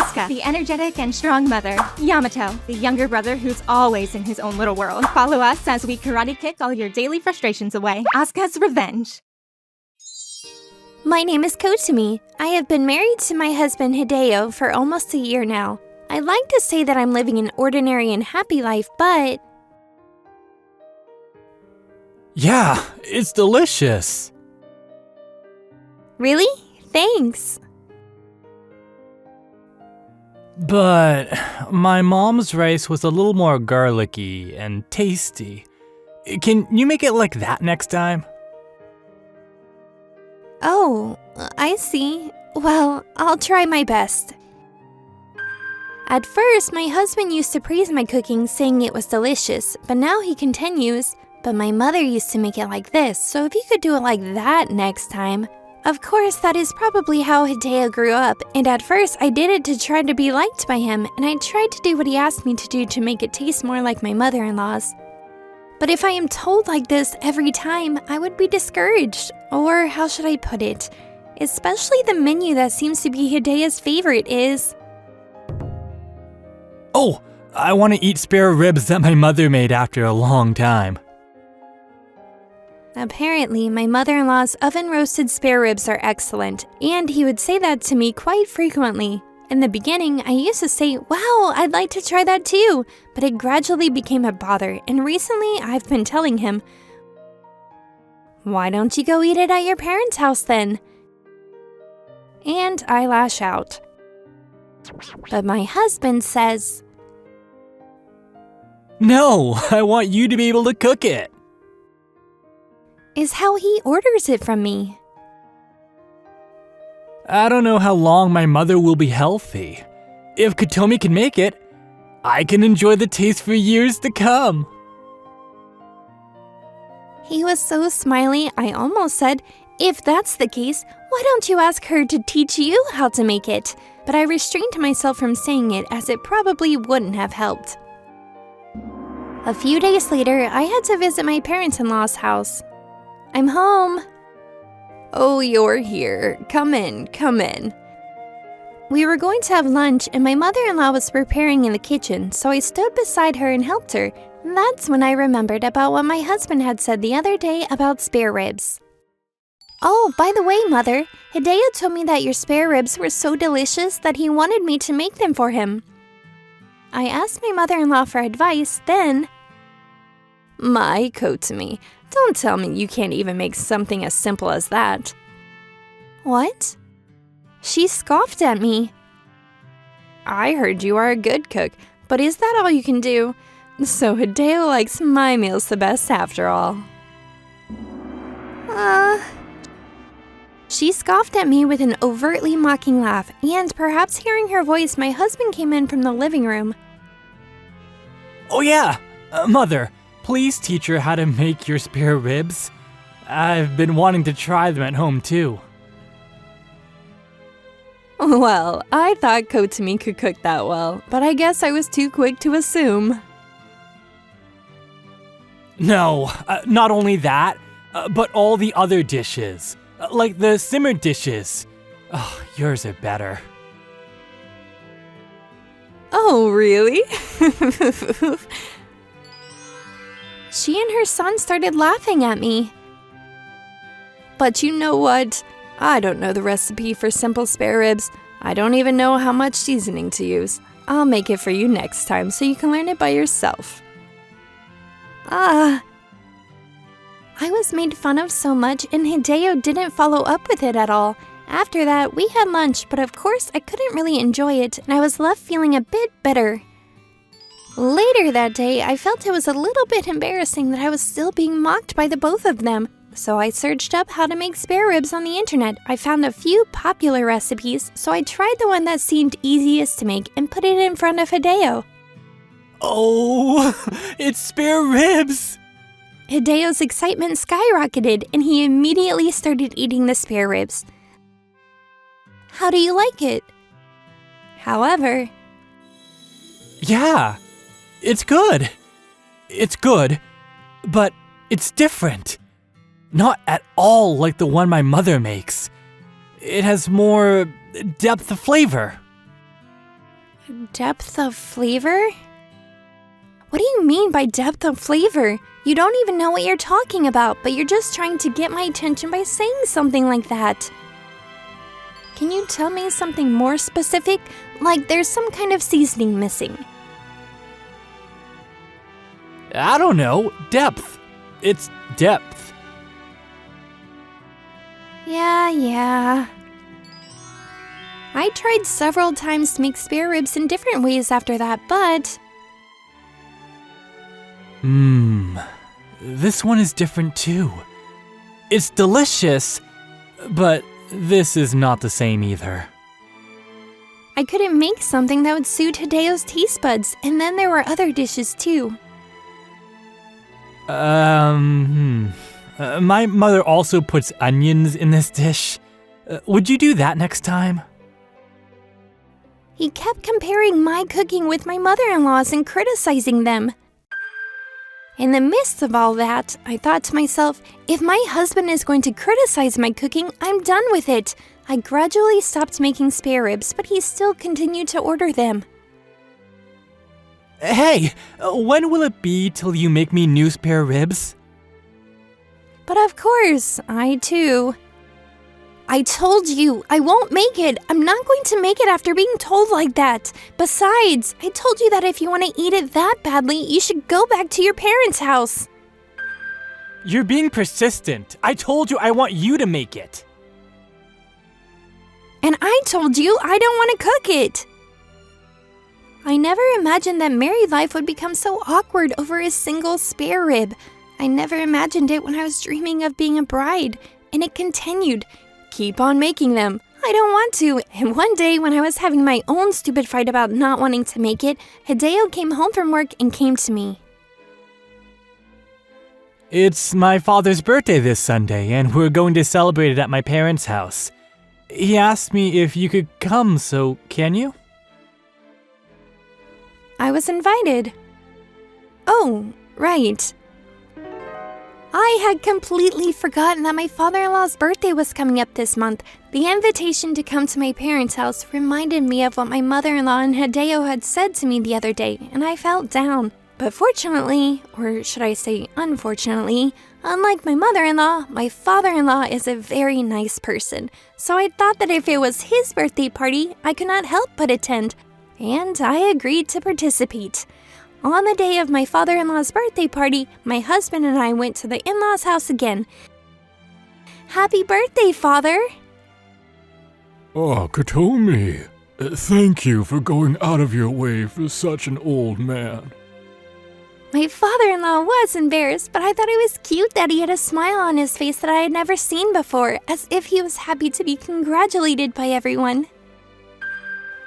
Asuka, the energetic and strong mother. Yamato, the younger brother who's always in his own little world. Follow us as we karate kick all your daily frustrations away. Asuka's Revenge. My name is Kotami. I have been married to my husband Hideo for almost a year now. I'd like to say that I'm living an ordinary and happy life, but... Yeah, it's delicious. Really? Thanks. But my mom's rice was a little more garlicky and tasty. Can you make it like that next time? Oh, I see. Well, I'll try my best. At first, my husband used to praise my cooking, saying it was delicious, but now he continues, but my mother used to make it like this, so if you could do it like that next time. Of course, that is probably how Hideo grew up, and at first I did it to try to be liked by him, and I tried to do what he asked me to do to make it taste more like my mother-in-law's. But if I am told like this every time, I would be discouraged, or how should I put it? Especially the menu that seems to be Hideo's favorite is... Oh, I want to eat spare ribs that my mother made after a long time. Apparently, my mother-in-law's oven-roasted spare ribs are excellent, and he would say that to me quite frequently. In the beginning, I used to say, wow, I'd like to try that too, but it gradually became a bother, and recently I've been telling him, why don't you go eat it at your parents' house then? And I lash out. But my husband says, No, I want you to be able to cook it. Is how he orders it from me. I don't know how long my mother will be healthy. If Kotomi can make it, I can enjoy the taste for years to come. He was so smiley, I almost said, if that's the case, why don't you ask her to teach you how to make it? But I restrained myself from saying it as it probably wouldn't have helped. A few days later, I had to visit my parents-in-law's house. I'm home. Oh, you're here. Come in, come in. We were going to have lunch and my mother-in-law was preparing in the kitchen, so I stood beside her and helped her. That's when I remembered about what my husband had said the other day about spare ribs. Oh, by the way, Mother, Hideo told me that your spare ribs were so delicious that he wanted me to make them for him. I asked my mother-in-law for advice, then... My Kotami, don't tell me you can't even make something as simple as that. What? She scoffed at me. I heard you are a good cook, but is that all you can do? So Hideo likes my meals the best after all. She scoffed at me with an overtly mocking laugh, and perhaps hearing her voice, my husband came in from the living room. Oh yeah, Mother, please teach her how to make your spare ribs. I've been wanting to try them at home too. Well, I thought Kotami could cook that well, but I guess I was too quick to assume. No, not only that, but all the other dishes. Like the simmered dishes. Oh, yours are better. Oh, really? She and her son started laughing at me. But you know what? I don't know the recipe for simple spare ribs. I don't even know how much seasoning to use. I'll make it for you next time so you can learn it by yourself. I was made fun of so much and Hideo didn't follow up with it at all. After that, we had lunch, but of course I couldn't really enjoy it and I was left feeling a bit bitter. Later that day, I felt it was a little bit embarrassing that I was still being mocked by the both of them. So I searched up how to make spare ribs on the internet. I found a few popular recipes, so I tried the one that seemed easiest to make and put it in front of Hideo. Oh, it's spare ribs! Hideo's excitement skyrocketed and he immediately started eating the spare ribs. How do you like it? However... Yeah, it's good. It's good, but it's different. Not at all like the one my mother makes. It has more depth of flavor. Depth of flavor? What do you mean by depth of flavor? You don't even know what you're talking about, but you're just trying to get my attention by saying something like that. Can you tell me something more specific? Like there's some kind of seasoning missing. I don't know. Depth. It's depth. Yeah. I tried several times to make spare ribs in different ways after that, but... This one is different too. It's delicious, but this is not the same either. I couldn't make something that would suit Hideo's taste buds, and then there were other dishes too. My mother also puts onions in this dish. Would you do that next time? He kept comparing my cooking with my mother-in-law's and criticizing them. In the midst of all that, I thought to myself, if my husband is going to criticize my cooking, I'm done with it. I gradually stopped making spare ribs, but he still continued to order them. Hey, when will it be till you make me new spare ribs? But of course, I too. I told you, I won't make it. I'm not going to make it after being told like that. Besides, I told you that if you want to eat it that badly, you should go back to your parents' house. You're being persistent. I told you I want you to make it. And I told you I don't want to cook it. I never imagined that married life would become so awkward over a single spare rib. I never imagined it when I was dreaming of being a bride. And it continued. Keep on making them. I don't want to. And one day when I was having my own stupid fight about not wanting to make it, Hideo came home from work and came to me. It's my father's birthday this Sunday, and we're going to celebrate it at my parents' house. He asked me if you could come, so can you? I was invited. Oh, right. I had completely forgotten that my father-in-law's birthday was coming up this month. The invitation to come to my parents' house reminded me of what my mother-in-law and Hideo had said to me the other day, and I felt down. But fortunately, or should I say unfortunately, unlike my mother-in-law, my father-in-law is a very nice person. So I thought that if it was his birthday party, I could not help but attend. And I agreed to participate. On the day of my father-in-law's birthday party, my husband and I went to the in-laws' house again. Happy birthday, Father! Oh, Katomi, thank you for going out of your way for such an old man. My father-in-law was embarrassed, but I thought it was cute that he had a smile on his face that I had never seen before, as if he was happy to be congratulated by everyone.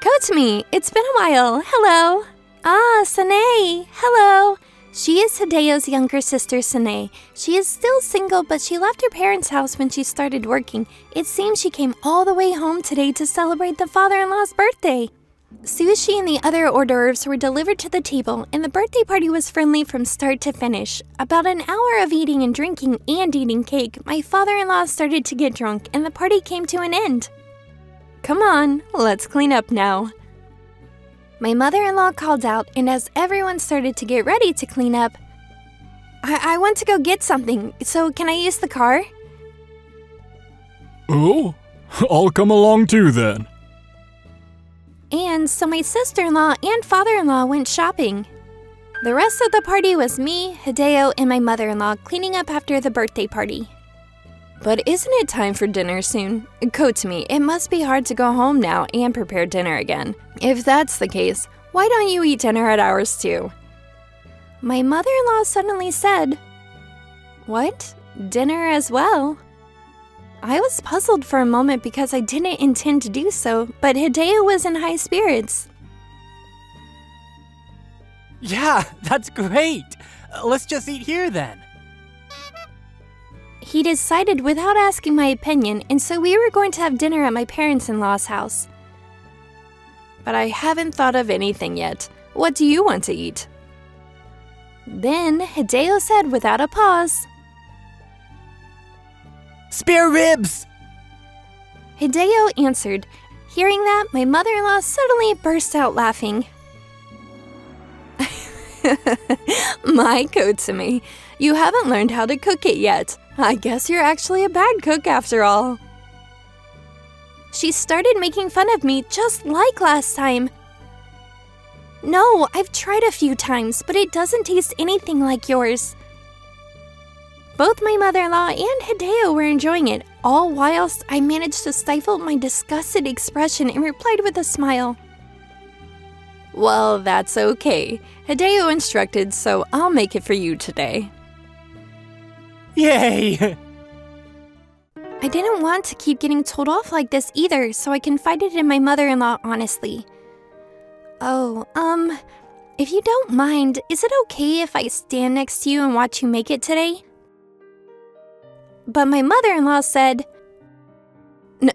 Kotami, it's been a while. Hello. Ah, Sanae. Hello. She is Hideo's younger sister, Sanae. She is still single, but she left her parents' house when she started working. It seems she came all the way home today to celebrate the father-in-law's birthday. Sushi and the other hors d'oeuvres were delivered to the table, and the birthday party was friendly from start to finish. About an hour of eating and drinking and eating cake, my father-in-law started to get drunk, and the party came to an end. Come on, let's clean up now. My mother-in-law called out, and as everyone started to get ready to clean up, I want to go get something, so can I use the car? Oh, I'll come along too then. And so my sister-in-law and father-in-law went shopping. The rest of the party was me, Hideo, and my mother-in-law cleaning up after the birthday party. But isn't it time for dinner soon? Kotami, it must be hard to go home now and prepare dinner again. If that's the case, why don't you eat dinner at ours too? My mother-in-law suddenly said, What? Dinner as well? I was puzzled for a moment because I didn't intend to do so, but Hideo was in high spirits. Yeah, that's great. Let's just eat here then. He decided without asking my opinion, and so we were going to have dinner at my parents-in-law's house. But I haven't thought of anything yet. What do you want to eat? Then Hideo said without a pause, Spare ribs! Hideo answered. Hearing that, my mother-in-law suddenly burst out laughing. My Kotsumi, you haven't learned how to cook it yet. I guess you're actually a bad cook after all. She started making fun of me just like last time. No, I've tried a few times, but it doesn't taste anything like yours. Both my mother-in-law and Hideo were enjoying it, all whilst I managed to stifle my disgusted expression and replied with a smile. Well, that's okay. Hideo instructed, so I'll make it for you today. Yay! I didn't want to keep getting told off like this either, so I confided in my mother-in-law honestly. Oh, if you don't mind, is it okay if I stand next to you and watch you make it today? But my mother-in-law said,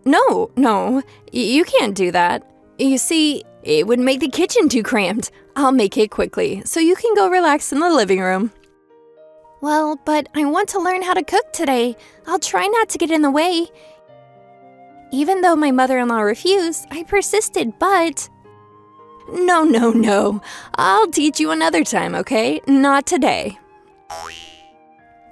No, you can't do that. You see, it would make the kitchen too cramped. I'll make it quickly, so you can go relax in the living room. Well, but I want to learn how to cook today. I'll try not to get in the way. Even though my mother-in-law refused, I persisted, but... No. I'll teach you another time, okay? Not today.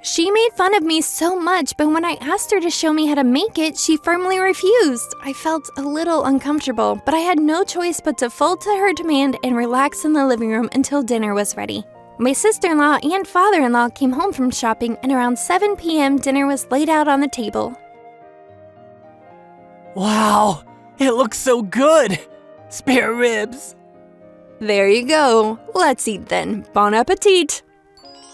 She made fun of me so much, but when I asked her to show me how to make it, she firmly refused. I felt a little uncomfortable, but I had no choice but to fold to her demand and relax in the living room until dinner was ready. My sister-in-law and father-in-law came home from shopping, and around 7 p.m. dinner was laid out on the table. Wow, it looks so good! Spare ribs! There you go. Let's eat then. Bon appetit!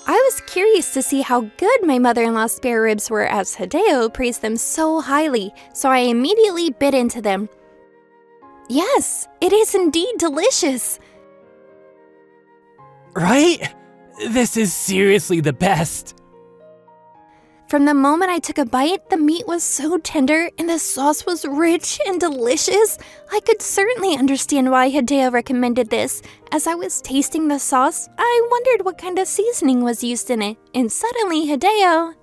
I was curious to see how good my mother-in-law's spare ribs were as Hideo praised them so highly, so I immediately bit into them. Yes, it is indeed delicious. Right? This is seriously the best. From the moment I took a bite, the meat was so tender and the sauce was rich and delicious. I could certainly understand why Hideo recommended this. As I was tasting the sauce, I wondered what kind of seasoning was used in it, and suddenly Hideo...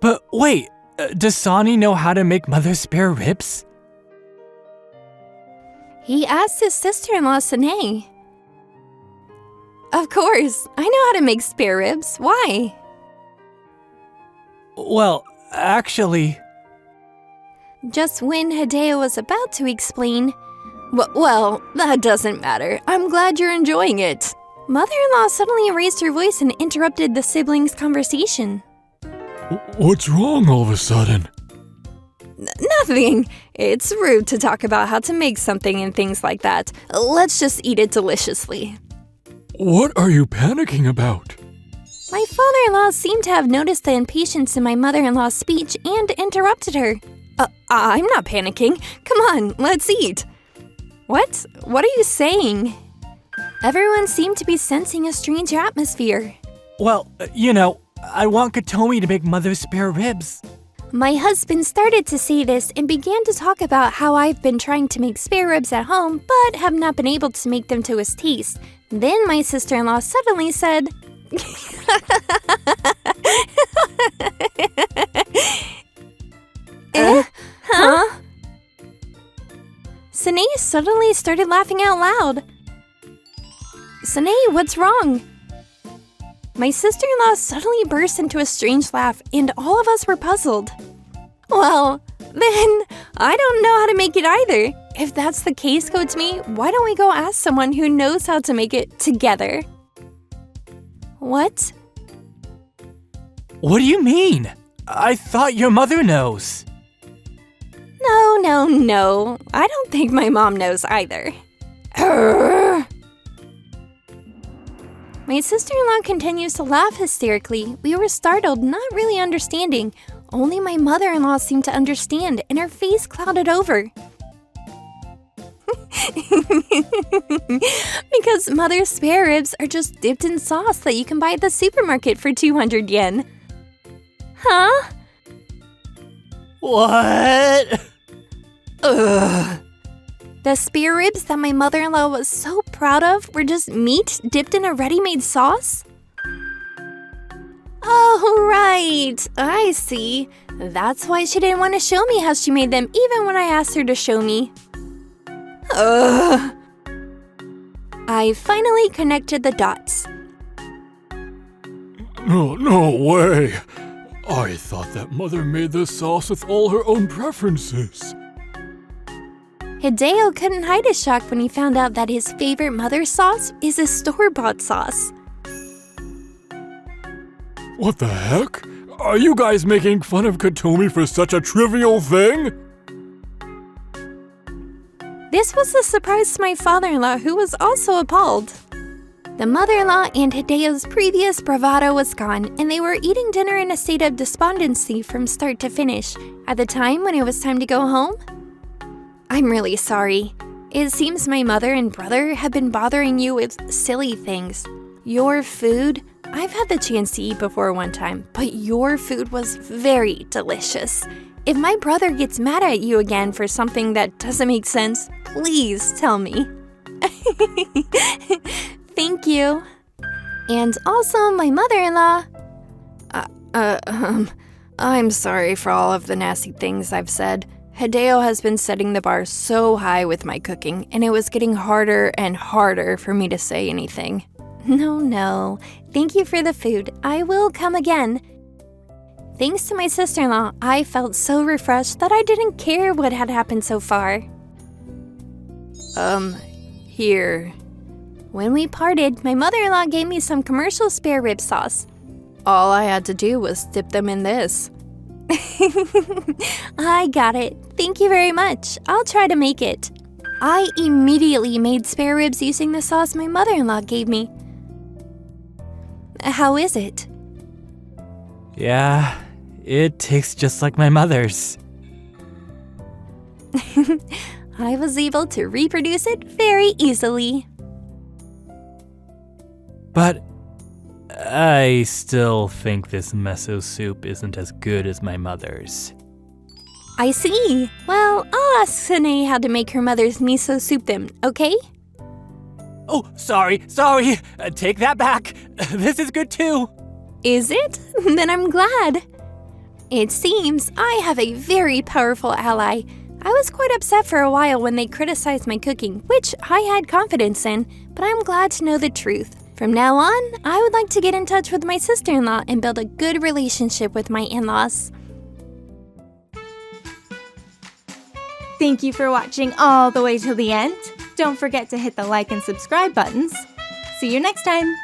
But wait, does Sani know how to make mother's spare ribs? He asked his sister-in-law, Sanae. Of course, I know how to make spare ribs. Why? Well, actually... Just when Hideo was about to explain, well, that doesn't matter. I'm glad you're enjoying it. Mother-in-law suddenly raised her voice and interrupted the siblings' conversation. What's wrong all of a sudden? Nothing. It's rude to talk about how to make something and things like that. Let's just eat it deliciously. What are you panicking about? My father-in-law seemed to have noticed the impatience in my mother-in-law's speech and interrupted her. I'm not panicking. Come on, let's eat. What? What are you saying? Everyone seemed to be sensing a strange atmosphere. Well, I want Katomi to make mother's spare ribs. My husband started to say this and began to talk about how I've been trying to make spare ribs at home, but have not been able to make them to his taste. Then my sister-in-law suddenly said... Huh? Sanae suddenly started laughing out loud. Sanae, what's wrong? My sister-in-law suddenly burst into a strange laugh, and all of us were puzzled. Well, then, I don't know how to make it either. If that's the case, Kotsumi, why don't we go ask someone who knows how to make it together? What? What do you mean? I thought your mother knows. No. I don't think my mom knows either. My sister-in-law continues to laugh hysterically. We were startled, not really understanding. Only my mother-in-law seemed to understand, and her face clouded over. Because mother's spare ribs are just dipped in sauce that you can buy at the supermarket for 200 yen. Huh? What? Ugh. The spare ribs that my mother-in-law was so proud of were just meat dipped in a ready-made sauce? Oh, right. I see. That's why she didn't want to show me how she made them even when I asked her to show me. Ugh. I finally connected the dots. No way. I thought that Mother made this sauce with all her own preferences. Hideo couldn't hide his shock when he found out that his favorite Mother sauce is a store-bought sauce. What the heck? Are you guys making fun of Katomi for such a trivial thing? This was a surprise to my father-in-law, who was also appalled. The mother-in-law and Hideo's previous bravado was gone, and they were eating dinner in a state of despondency from start to finish. At the time when it was time to go home, I'm really sorry. It seems my mother and brother have been bothering you with silly things. Your food, I've had the chance to eat before one time, but your food was very delicious. If my brother gets mad at you again for something that doesn't make sense, please tell me. Thank you. And also my mother-in-law. I'm sorry for all of the nasty things I've said. Hideo has been setting the bar so high with my cooking, and it was getting harder and harder for me to say anything. No. Thank you for the food. I will come again. Thanks to my sister-in-law, I felt so refreshed that I didn't care what had happened so far. Here. When we parted, my mother-in-law gave me some commercial spare rib sauce. All I had to do was dip them in this. I got it. Thank you very much. I'll try to make it. I immediately made spare ribs using the sauce my mother-in-law gave me. How is it? Yeah, it tastes just like my mother's. I was able to reproduce it very easily. But I still think this miso soup isn't as good as my mother's. I see. Well, I'll ask Sine how to make her mother's miso soup then, okay? Oh, sorry. Take that back. This is good too. Is it? Then I'm glad. It seems I have a very powerful ally. I was quite upset for a while when they criticized my cooking, which I had confidence in, but I'm glad to know the truth. From now on, I would like to get in touch with my sister-in-law and build a good relationship with my in-laws. Thank you for watching all the way till the end. Don't forget to hit the like and subscribe buttons. See you next time!